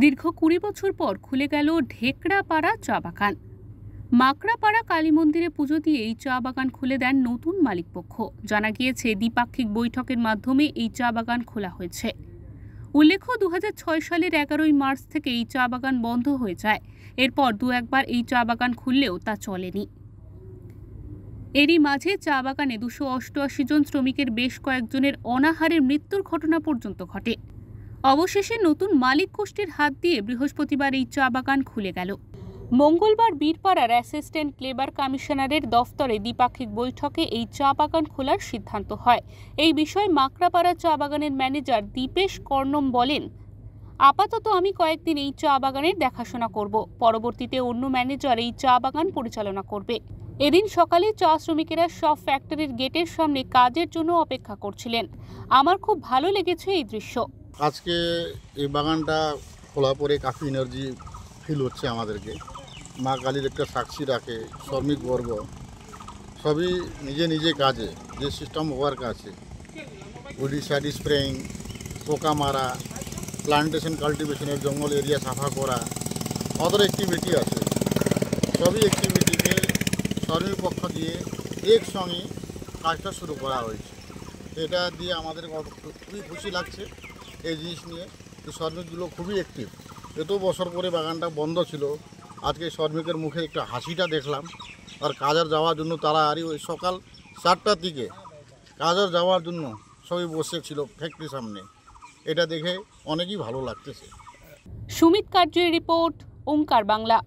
দীর্ঘ ২০ বছর পর খুলে গেল ঢেকড়াপাড়া চা বাগান। মাকড়াপাড়া কালী মন্দিরে পুজো দিয়ে এই চা বাগান খুলে দেন নতুন মালিকপক্ষ। জানা গিয়েছে, দ্বিপাক্ষিক বৈঠকের মাধ্যমে এই চা বাগান খোলা হয়েছে। উল্লেখ্য, ২০০৬ সালের ১১ই মার্চ থেকে এই চা বাগান বন্ধ হয়ে যায়। এরপর দু একবার এই চা বাগান খুললেও তা চলেনি। এরই মাঝে চা বাগানে ২৮৮ জন শ্রমিকের বেশ কয়েকজনের অনাহারের মৃত্যুর ঘটনা পর্যন্ত ঘটে। অবশেষে নতুন মালিক গোষ্ঠীর হাত দিয়ে বৃহস্পতিবার এই চা বাগান খুলে গেল। মঙ্গলবার বীরপাড়ার অ্যাসিস্ট্যান্ট লেবার কমিশনারের দফতরে দ্বিপাক্ষিক বৈঠকে এই চা বাগান খোলার সিদ্ধান্ত হয়। এই বিষয়ে মাকড়াপাড়া চা বাগানের ম্যানেজার দীপেশ কর্ণম বলেন, আপাতত আমি কয়েকদিন এই চা বাগানের দেখাশোনা করব, পরবর্তীতে অন্য ম্যানেজার এই চা বাগান পরিচালনা করবে। এদিন সকালে চা শ্রমিকেরা সব ফ্যাক্টরির গেটের সামনে কাজের জন্য অপেক্ষা করছিলেন। আমার খুব ভালো লেগেছে এই দৃশ্য। আজকে এই বাগানটা খোলা পরে কাফি এনার্জি ফিল হচ্ছে আমাদেরকে। মা কালীর একটা সাক্ষী রাখে, শ্রমিকবর্গ সবই নিজে নিজে কাজে যে সিস্টেম ওয়ার্ক আছে, উইডিসাইড স্প্রেইং, পোকা মারা, প্লান্টেশন কাল্টিভেশনের জঙ্গল এরিয়া সাফা করা, অদর অ্যাক্টিভিটি আছে। সবই অ্যাক্টিভিটিকে শ্রমিক পক্ষ দিয়ে একসঙ্গে কাজটা শুরু করা হয়েছে। এটা দিয়ে আমাদের খুবই খুশি লাগছে এই জিনিস নিয়ে। শ্রমিকগুলো খুবই অ্যাক্টিভ। এত বছর পরে বাগানটা বন্ধ ছিল, আজকে শ্রমিকের মুখে একটা হাসিটা দেখলাম। আর কাজের যাওয়ার জন্য তারা ওই সকাল 7টার দিকে কাজের যাওয়ার জন্য সবই বসেছিল ফ্যাক্টরির সামনে। এটা দেখে অনেকই ভালো লাগতেছে। সুমিত কার্যের রিপোর্ট, ওঙ্কার বাংলা।